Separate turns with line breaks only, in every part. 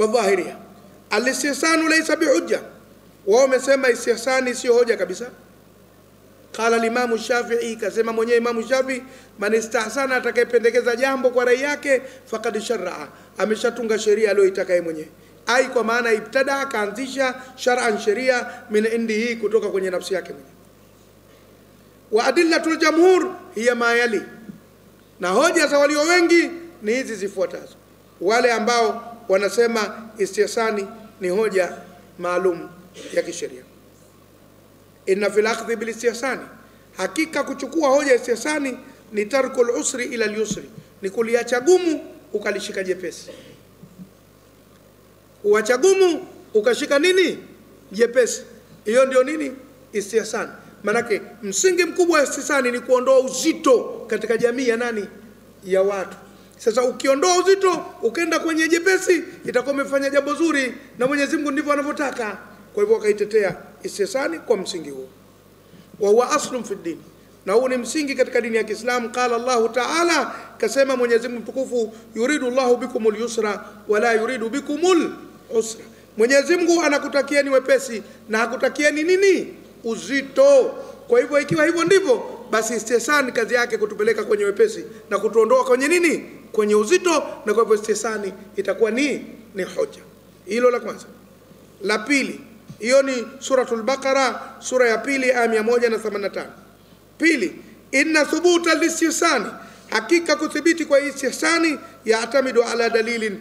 wadhahiria. Al-istihsanu laysa bihujja, wao wamesema istihsani sio hoja kabisa. Qala al-Imam Shafi'i, kasema mwenyewe Imam Shafi'i, man istahsana, atakayependekeza jambo kwa rai yake, faqad shar'a, ameshatunga sheria aliyoitaka yeye mwenyewe. Ai, kwa maana ibtada, kaanzisha shar'an, sheria min indihi, kutoka kwenye nafsi yake mwenyewe. Wa adillatul jamhur hiya ma yali, na hoja za walio wengi ni hizi zifuatazo. Wale ambao wanasema istihsani ni hoja maalum ya kisheria. Inna fil akhdhi bil istihsani, hakika kuchukua hoja istihsani ni tarkul usri ila al-yusri, ni kuliacha gumu ukalishika jepesi. Uacha gumu ukashika nini? Jepesi. Hiyo ndio nini? Istihsani. Manake msingi mkubwa wa istihsani ni kuondoa uzito katika jamii ya nani? Ya watu. Sasa ukiondoa uzito ukaenda kwenye jepesi, itakuwa umefanya jambo zuri, na Mwenyezi Mungu ndivyo anavyotaka. Kwa hivyo akaitetea istihsani kwa msingi huo. Wa huwa aslun fi din, na huu ni msingi katika dini ya Kiislamu. Qala Allahu Ta'ala, kasema Mwenyezi Mungu mtukufu, yuridu Allahu bikumul yusra wala yuridu bikumul usra. Mwenyezi Mungu anakutakieni wepesi na hakutakieni nini? Uzito. Kwa hivyo ikiwa hivyo ndivyo, basi istihsani kazi yake kutupeleka kwenye wepesi na kutuondoa kwenye nini? Kwenye uzito, na kwa hivyo istihsani itakuwa ni hoja. Hilo la kwanza. La pili, hiyo ni suratul Baqara, sura ya pili aya 185. Pili, inna thubuta al-istihsani, hakika kuthibiti kwa istihsani, yaatamidu ala dalilin,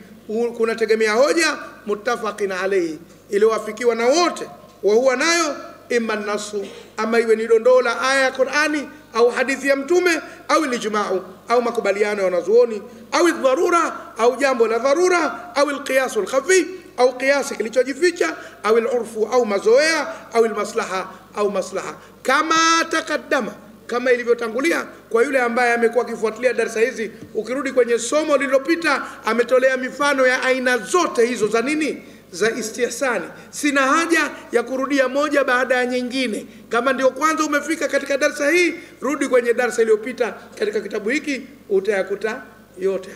kunategemea hoja, muttafaqin alayhi, iliyowafikiwa na wote, wa huwa nayo imma nasu, ama iwe ni dondoo la aya ya Qur'ani au hadithi ya Mtume, au ijma'u, au makubaliano ya wanazuoni, au dharura, au jambo la dharura, au al-qiyas al-khafi, au qiyasi kilichojificha, au al-urfu, au mazoea, au al-maslaha, au maslaha, kama takaddama, kama ilivyotangulia. Kwa yule ambaye amekuwa akifuatilia darasa hizi, ukirudi kwenye somo lililopita, ametolea mifano ya aina zote hizo za nini? Za istihsani. Sina haja ya kurudia moja baada ya nyingine. Kama ndio kwanza umefika katika darasa hii, rudi kwenye darasa iliyopita katika kitabu hiki, utayakuta yote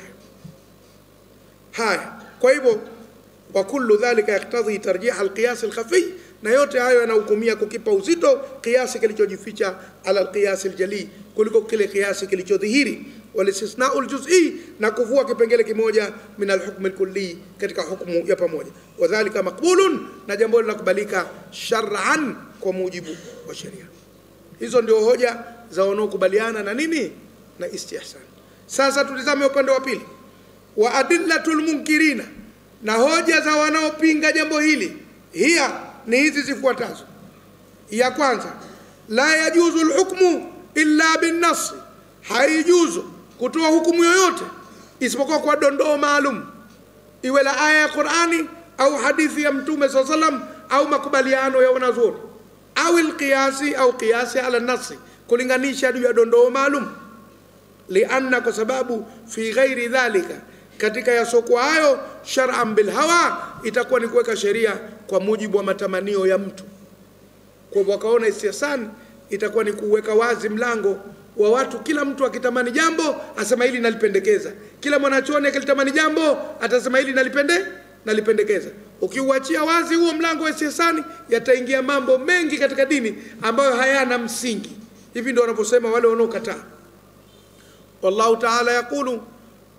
haya. Kwa hivyo, wa kullu dhalika yaktadhi tarjih al-qiyas al-khafi, na yote hayo yanahukumia kukipa uzito kiasi kilichojificha ala al-qiyas al-jali, kuliko kile kiasi kilichodhihiri. Walistisna'u al-juz'i, na kuvua kipengele kimoja min al-hukm al-kulli, katika hukumu ya pamoja. Wadhālika maqbulun, na jambo linakubalika shar'an, kwa mujibu wa sheria. Hizo ndio hoja za wanaokubaliana na nini? Na istihsan. Sasa tulizame upande wa pili, wa adillatul munkirina, na hoja za wanaopinga jambo hili. Hiya ni hizi zifuatazo. Ya kwanza, la yajuzu al-hukmu illa bin-nass, haijuzu kutoa hukumu yoyote isipokuwa kwa dondoo maalum, iwe la aya ya Qur'ani au hadithi ya Mtume SAW, au makubaliano ya wanazuoni, au al-qiyasi, au qiyasi ala an-nass, kulinganisha juu ya dondoo maalum. Lianna, kwa sababu fi ghairi dhalika, katika yasokuwa hayo, shar'an bil hawa, itakuwa ni kuweka sheria kwa mujibu wa matamanio ya mtu. Kwa hivyo wakaona istihsan itakuwa ni kuweka wazi mlango wa watu, kila mtu akitamani jambo asema hili nalipendekeza, kila mwanachuoni akilitamani jambo atasema hili nalipendekeza. Ukiuachia wazi huo mlango wa istihsani, yataingia mambo mengi katika dini ambayo hayana msingi. Hivi ndio wanaposema wale wanaokataa. Wallahu ta'ala yakulu,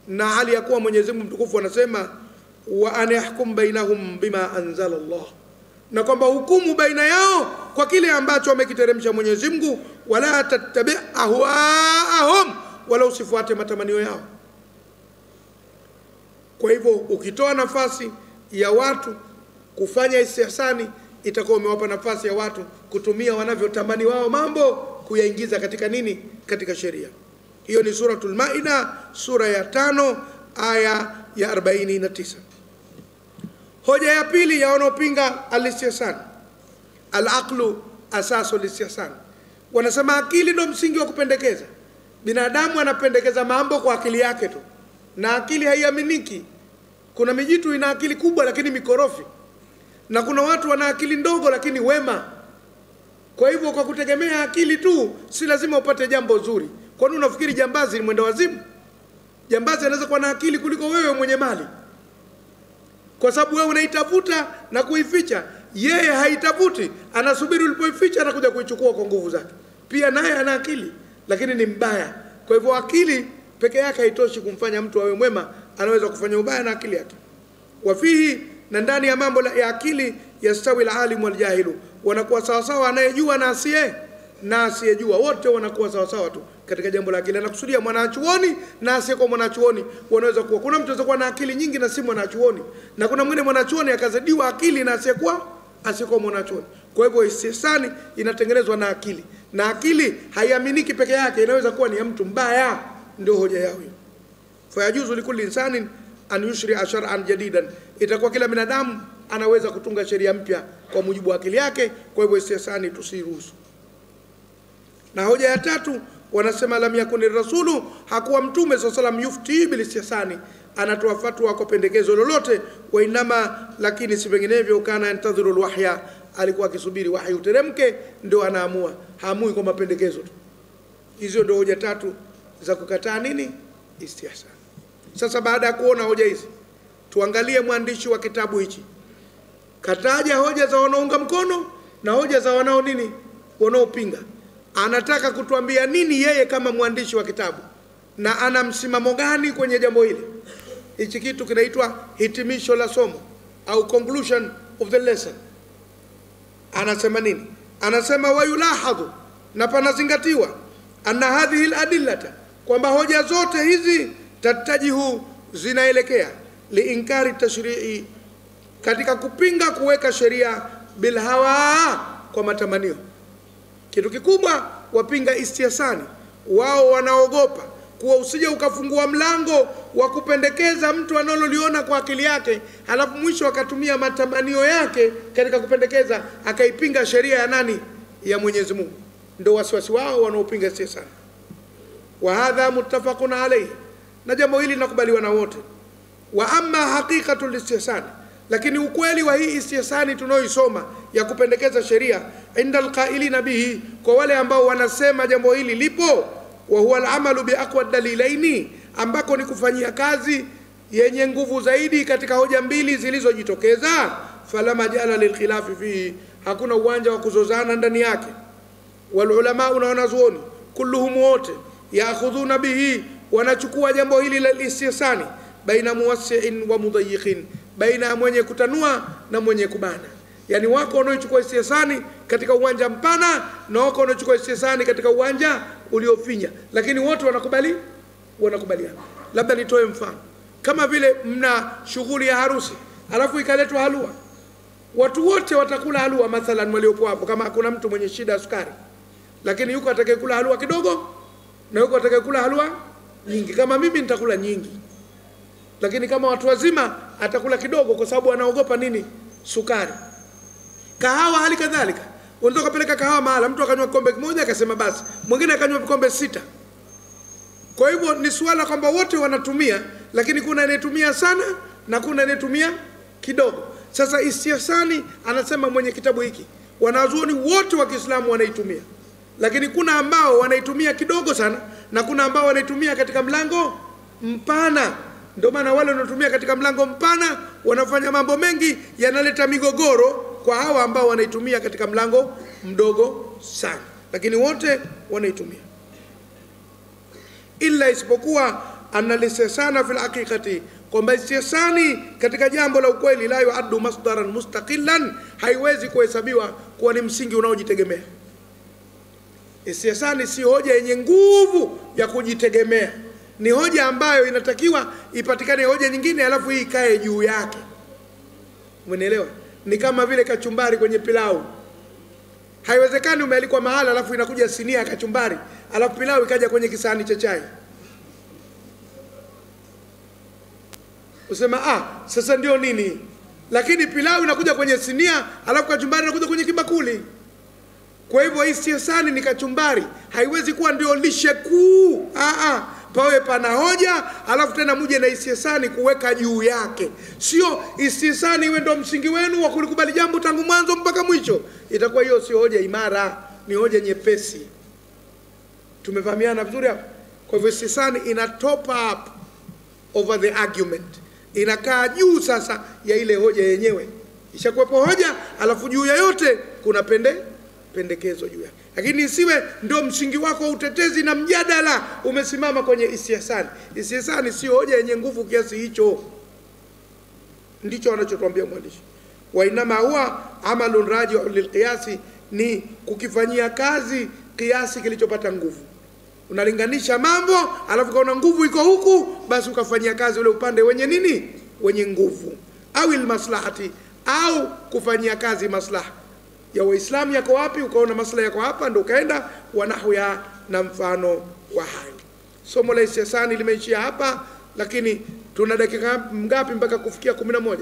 na hali ya kuwa Mwenyezi Mungu mtukufu anasema, wa an yahkum bainahum bima anzala Allah, na kwamba hukumu baina yao kwa kile ambacho amekiteremsha Mwenyezi Mungu, wala tattabi' ahwaahum, wala usifuate matamanio yao. Kwa hivyo ukitoa nafasi ya watu kufanya istihsani, itakuwa umewapa nafasi ya watu kutumia wanavyotamani wao mambo, kuyaingiza katika nini? Katika sheria. Hiyo ni suratul Maida, sura ya 5 aya ya 49. Hoja ya pili ya wanaopinga al-istihsan, al-aqlu asasu al-istihsan. Wanasema akili ndio msingi wa kupendekeza. Binadamu anapendekeza mambo kwa akili yake tu, na akili haiaminiki. Kuna mijitu ina akili kubwa lakini mikorofi, na kuna watu wana akili ndogo lakini wema. Kwa hivyo kwa kutegemea akili tu, si lazima upate jambo zuri. Kwa nini unafikiri jambazi ni mwenda wazimu? Jambazi anaweza kuwa na akili kuliko wewe mwenye mali. kwa sababu wewe unaitafuta na kuificha, yeye haitafuti, anasubiri ulipoificha na kuja kuichukua kwa nguvu zake. Pia naye ana akili lakini ni mbaya. Kwa hivyo akili peke yake haitoshi kumfanya mtu awe mwema, anaweza kufanya ubaya na akili yake. Wafihi, na ndani ya mambo ya akili, yastawi al-alim wal jahilu, wanakuwa sawa sawa anayejua na asiyejua, wote wanakuwa sawa sawa tu katika jambo la akili. Anakusudia mwanachuoni na asiyekuwa mwanachuoni wanaweza kuwa. Kuna mtu anaweza kuwa na akili nyingi na si mwanachuoni, na kuna mwingine mwanachuoni akazidiwa akili na asiyekuwa mwanachuoni. Kwa hivyo istihsani inatengenezwa na akili, na akili haiaminiki peke yake, inaweza kuwa ni ya mtu mbaya. Ndio hoja yao hiyo. Fa yajuzu likulli insanin an yushri'a shar'an jadidan, itakuwa kila binadamu anaweza kutunga sheria mpya kwa mujibu wa akili yake. Kwa hivyo istihsani tusiruhusu. Na hoja ya tatu wanasema lam yakuni rasulu, hakuwa mtume sallallahu yufti bil istihsani, anatoa fatwa kwa pendekezo lolote. Wa inama, lakini si vinginevyo, kana yantadhiru alwahya, alikuwa akisubiri wahi uteremke ndio anaamua, haamui kwa mapendekezo tu. Hizo ndio hoja tatu za kukataa nini? Istihsan. Sasa baada ya kuona hoja hizi, tuangalie mwandishi wa kitabu hichi kataja hoja za wanaunga mkono na hoja za wanao nini, wanaopinga. Anataka kutuambia nini yeye kama mwandishi wa kitabu, na ana msimamo gani kwenye jambo hili. Hichi kitu kinaitwa hitimisho la somo au conclusion of the lesson. Anasema nini? Anasema wayulahadhu, na panazingatiwa, anna hadhihi al-adillata, kwamba hoja zote hizi tatajihu, zinaelekea liinkari tashri'i, katika kupinga kuweka sheria, bil hawa, kwa matamanio. Kitu kikubwa wapinga istihsani, wao wanaogopa kuwa usije ukafungua mlango wa kupendekeza mtu analoliona kwa akili yake, halafu mwisho akatumia matamanio yake katika kupendekeza, akaipinga sheria ya nani? Ya Mwenyezi Mungu. Ndio wasiwasi wao wanaopinga istihsani. Wa hadha muttafaqun alayhi, na jambo hili linakubaliwa na wote. Wa amma haqiqatul istihsani, lakini ukweli wa hii istihsani tunaoisoma ya kupendekeza sheria, inda alqailina bihi, kwa wale ambao wanasema jambo hili lipo, wa huwa al'amalu bi aqwa dalilaini, ambako ni kufanyia kazi yenye nguvu zaidi katika hoja mbili zilizojitokeza. Fala majala lilkhilafi fihi, hakuna uwanja wa kuzozana ndani yake. Wal ulama, na wanazuoni, kulluhum, wote, yaakhudhuna bihi, wanachukua jambo hili la istihsani, baina muwassi'in wa mudayyiqin, baina mwenye kutanua na mwenye kubana. Yani wako wanaochukua istihsani katika uwanja mpana na wako wanaochukua istihsani katika uwanja uliofinya, lakini wote wanakubaliana. Labda nitoe mfano, kama vile mna shughuli ya harusi alafu ikaletwa halua, watu wote watakula halua mathalan waliopo hapo, kama kuna mtu mwenye shida ya sukari, lakini yuko atakayekula halua kidogo na yuko atakayekula halua nyingi. Kama mimi nitakula nyingi, lakini kama watu wazima atakula kidogo kwa sababu anaogopa nini? Sukari. Kahawa hali kadhalika, unataka kupeleka kahawa mahala, mtu akanywa kikombe kimoja akasema basi, mwingine akanywa vikombe 6. Kwa hivyo ni swala kwamba wote wanatumia, lakini kuna anayetumia sana na kuna anayetumia kidogo. Sasa istihsani, anasema mwenye kitabu hiki, wanazuoni wote wa Kiislamu wanaitumia, lakini kuna ambao wanaitumia kidogo sana na kuna ambao wanaitumia katika mlango mpana. Ndio maana wale wanaotumia katika mlango mpana wanafanya mambo mengi yanaleta migogoro kwa hawa ambao wanaitumia katika mlango mdogo sana, lakini wote wanaitumia. Illa, isipokuwa analisana fil haqiqati, kwamba istihsani katika jambo la ukweli, la yuaddu masdaran mustaqillan, haiwezi kuhesabiwa kuwa ni msingi unaojitegemea. Istihsani si hoja yenye nguvu ya kujitegemea, ni hoja ambayo inatakiwa ipatikane hoja nyingine alafu hii ikae juu yake. Umeelewa? Ni kama vile kachumbari kwenye pilau. Haiwezekani umealikwa mahala alafu inakuja sinia ya kachumbari alafu pilau ikaja kwenye kisahani cha chai. Usema sasa ndio nini? Lakini pilau inakuja kwenye sinia alafu kachumbari inakuja kwenye kibakuli. Kwa hivyo istihsani ni kachumbari, haiwezi kuwa ndio lishe kuu. Pawe pana hoja alafu tena muje na istihsani kuweka juu yake. Sio istihsani iwe ndio msingi wenu wa kulikubali jambo tangu mwanzo mpaka mwisho. Itakuwa hiyo sio hoja imara, ni hoja nyepesi. Tumefahamiana vizuri hapo? Kwa hivyo istihsani ina top up over the argument, inakaa juu sasa ya ile hoja yenyewe. Ishakuwepo hoja, alafu juu ya yote kuna pendekezo juu yake. Lakini isiwe ndio msingi wako wa utetezi na mjadala umesimama kwenye istihsani. Istihsani sio hoja yenye nguvu kiasi hicho. Ndicho anachotuambia mwandishi. Wa inama huwa amalun raji'un lilqiyasi, ni kukifanyia kazi kiasi kilichopata nguvu. Unalinganisha mambo, alafu kaona nguvu iko huku, basi ukafanyia kazi ule upande wenye nini? Wenye nguvu. Au ilmaslahati, au kufanyia kazi maslaha ya Waislamu yako wapi, ukaona maslaha yako hapa, ndio ukaenda. Wanahu ya na mfano wa hayo. Somo la istihsani limeishia hapa, lakini tuna dakika ngapi mpaka kufikia 11?